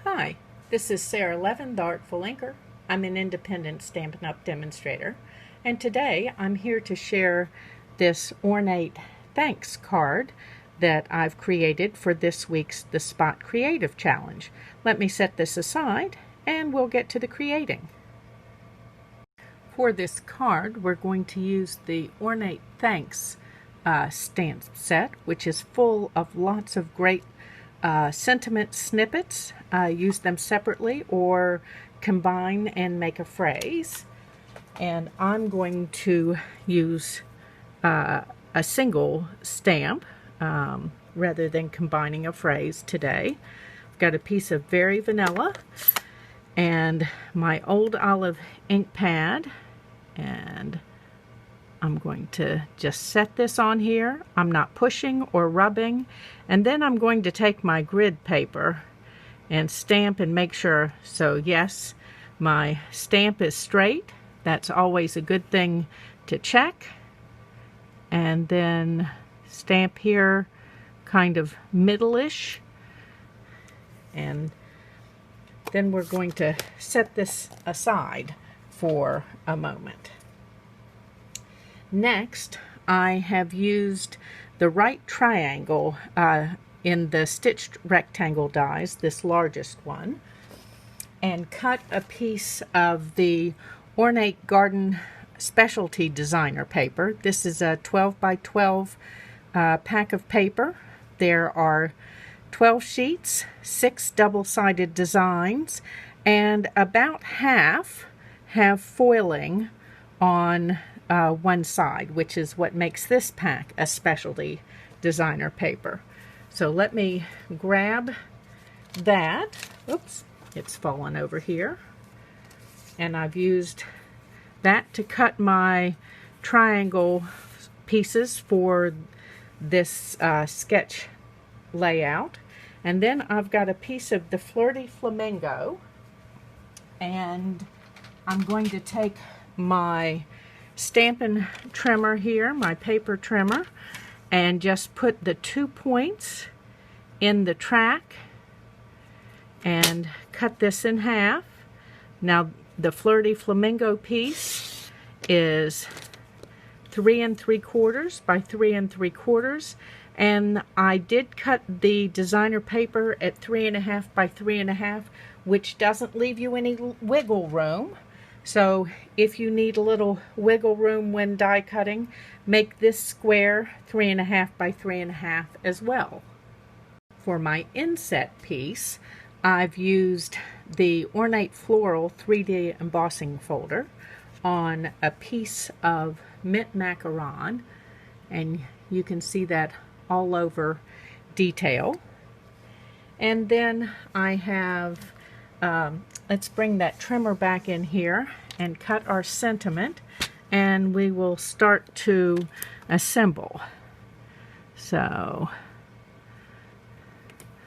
Hi, this is Sara Levin, the Artful Inker. I'm an independent Stampin' Up! Demonstrator, and today I'm here to share this Ornate Thanks card that I've created for this week's The Spot Creative Challenge. Let me set this aside and we'll get to the creating. For this card, we're going to use the Ornate Thanks stamp set, which is full of lots of great sentiment snippets. Use them separately or combine and make a phrase. And I'm going to use a single stamp rather than combining a phrase today. I've got a piece of Very Vanilla and my old olive ink pad, and I'm going to just set this on here. I'm not pushing or rubbing, and then I'm going to take my grid paper and stamp and make sure. So yes, my stamp is straight. That's always a good thing to check. And then stamp here kind of middle-ish, and then we're going to set this aside for a moment. Next, I have used the right triangle in the stitched rectangle dies, this largest one, and cut a piece of the Ornate Garden Specialty Designer paper. This is a 12 by 12 pack of paper. There are 12 sheets, 6 double-sided designs, and about half have foiling on one side, which is what makes this pack a specialty designer paper. So let me grab that. Oops, it's fallen over here. And I've used that to cut my triangle pieces for this sketch layout. And then I've got a piece of the Flirty Flamingo, and I'm going to take my Stampin' trimmer here, my paper trimmer, and just put the 2 points in the track and cut this in half. Now the Flirty Flamingo piece is 3 3/4 by 3 3/4, and I did cut the designer paper at 3 1/2 by 3 1/2, which doesn't leave you any wiggle room. So if you need a little wiggle room when die cutting, make this square 3 1/2 by 3 1/2 as well. For my inset piece, I've used the Ornate Floral 3D embossing folder on a piece of mint macaron, and you can see that all over detail. And then I have let's bring that trimmer back in here and cut our sentiment, and we will start to assemble. So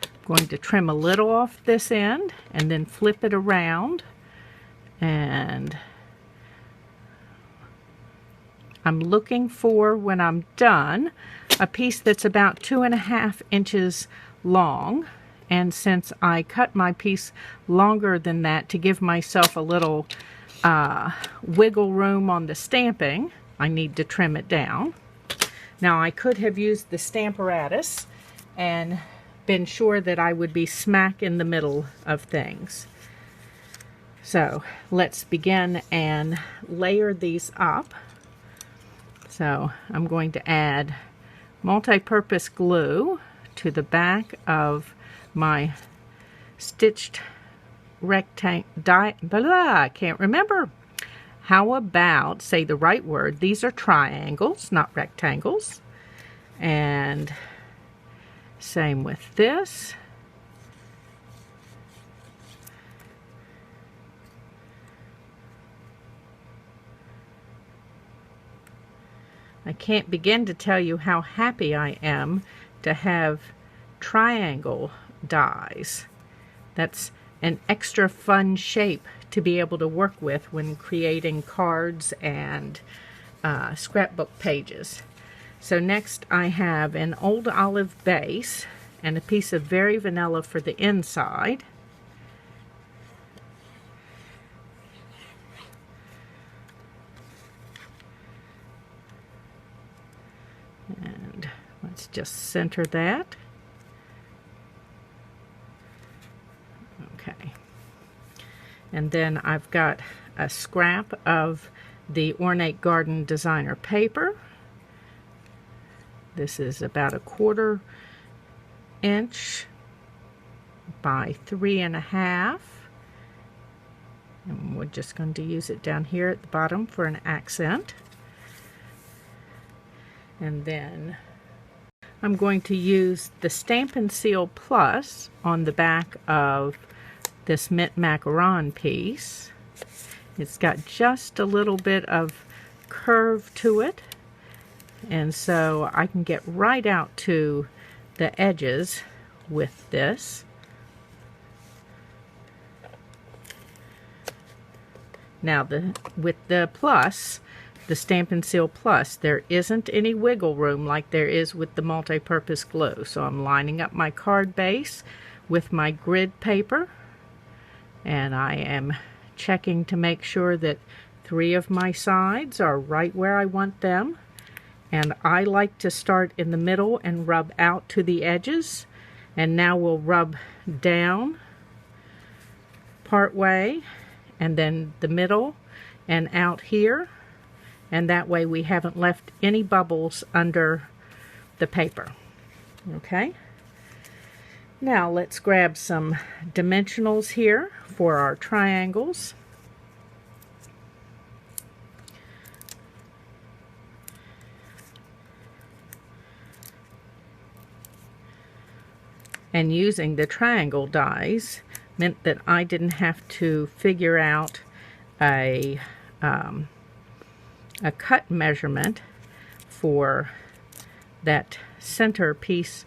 I'm going to trim a little off this end and then flip it around, and I'm looking for, when I'm done, a piece that's about 2 1/2 inches long. And since I cut my piece longer than that to give myself a little wiggle room on the stamping, I need to trim it down. Now I could have used the Stamparatus and been sure that I would be smack in the middle of things. So let's begin and layer these up. So I'm going to add multi-purpose glue to the back of my stitched rectangle I can't remember. How about, say the right word, these are triangles, not rectangles. And same with this. I can't begin to tell you how happy I am to have triangle dies. That's an extra fun shape to be able to work with when creating cards and scrapbook pages. So next I have an old olive base and a piece of Very Vanilla for the inside. Let's just center that. Okay. And then I've got a scrap of the Ornate Garden Designer paper. This is about 1/4 inch by 3.5. And we're just going to use it down here at the bottom for an accent. And then I'm going to use the Stampin' Seal Plus on the back of this mint macaron piece. It's got just a little bit of curve to it, and so I can get right out to the edges with this. Now with the plus, the Stampin' Seal Plus, there isn't any wiggle room like there is with the multi-purpose glue. So I'm lining up my card base with my grid paper, and I am checking to make sure that 3 of my sides are right where I want them. And I like to start in the middle and rub out to the edges. And now we'll rub down part way, and then the middle and out here. And that way we haven't left any bubbles under the paper. Okay? Now let's grab some dimensionals here for our triangles. And using the triangle dies meant that I didn't have to figure out a cut measurement for that center piece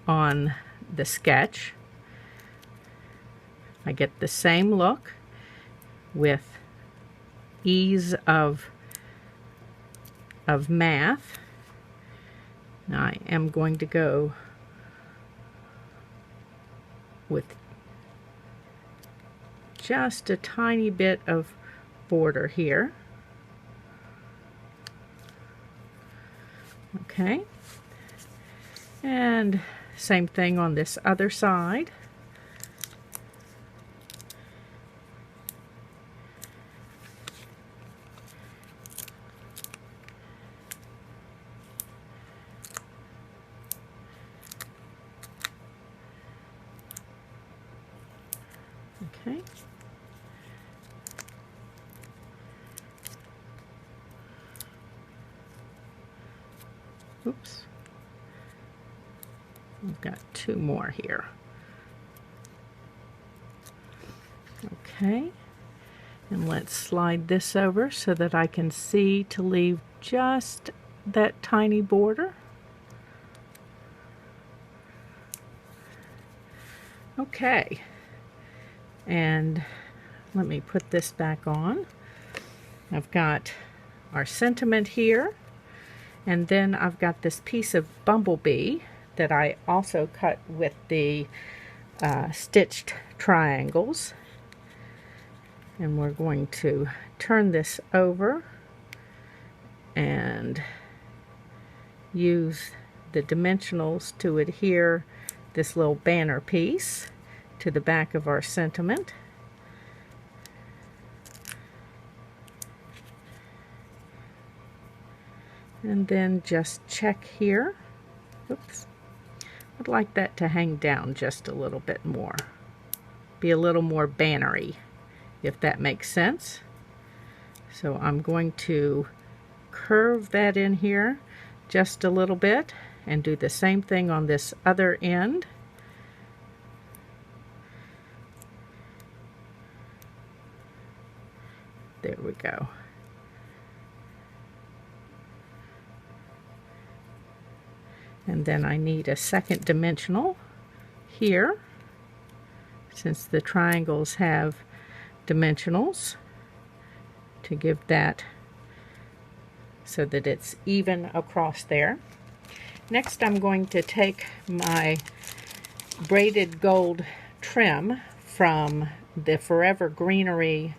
on the sketch. I get the same look with ease of math. Now I am going to go with just a tiny bit of border here. Okay, and same thing on this other side. Okay. Oops. We've got 2 more here. Okay. And let's slide this over so that I can see to leave just that tiny border. Okay. And let me put this back on. I've got our sentiment here, and then I've got this piece of bumblebee that I also cut with the stitched triangles, and we're going to turn this over and use the dimensionals to adhere this little banner piece to the back of our sentiment. And then just check here. Oops. I'd like that to hang down just a little bit more. Be a little more bannery, if that makes sense. So I'm going to curve that in here just a little bit and do the same thing on this other end. There we go. And then I need a second dimensional here, since the triangles have dimensionals, to give that so that it's even across there. Next, I'm going to take my braided gold trim from the Forever Greenery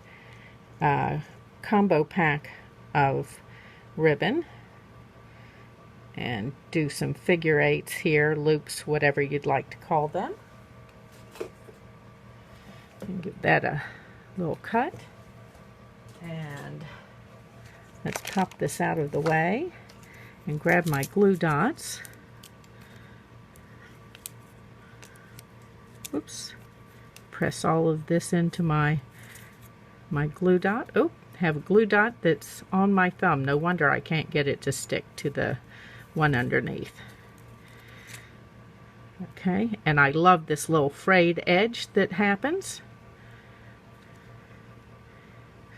combo pack of ribbon, and do some figure eights here, loops, whatever you'd like to call them. And give that a little cut. And let's pop this out of the way and grab my glue dots. Oops. Press all of this into my glue dot. Oh, have a glue dot that's on my thumb. No wonder I can't get it to stick to the one underneath. Okay, and I love this little frayed edge that happens.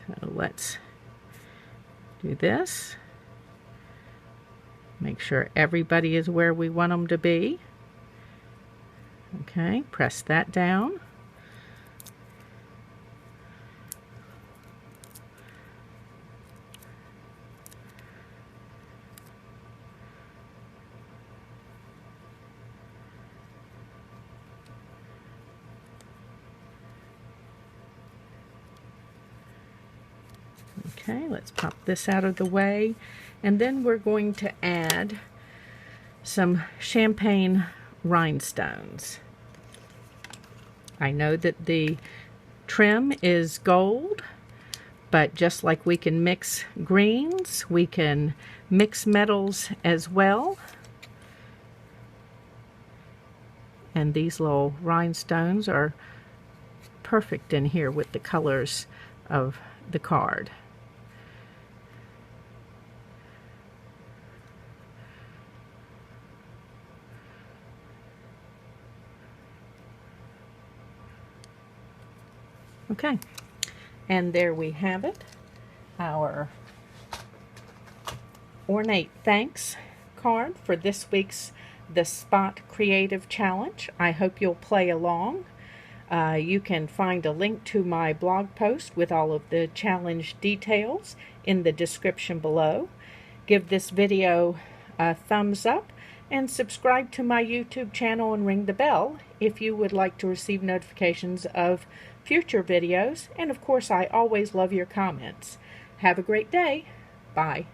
So let's do this. Make sure everybody is where we want them to be. Okay, press that down. Okay, let's pop this out of the way, and then we're going to add some champagne rhinestones. I know that the trim is gold, but just like we can mix greens, we can mix metals as well. And these little rhinestones are perfect in here with the colors of the card. Okay, and there we have it, our Ornate Thanks card for this week's The Spot Creative Challenge. I hope you'll play along. You can find a link to my blog post with all of the challenge details in the description below. Give this video a thumbs up and subscribe to my YouTube channel and ring the bell if you would like to receive notifications of future videos. And of course, I always love your comments. Have a great day. Bye.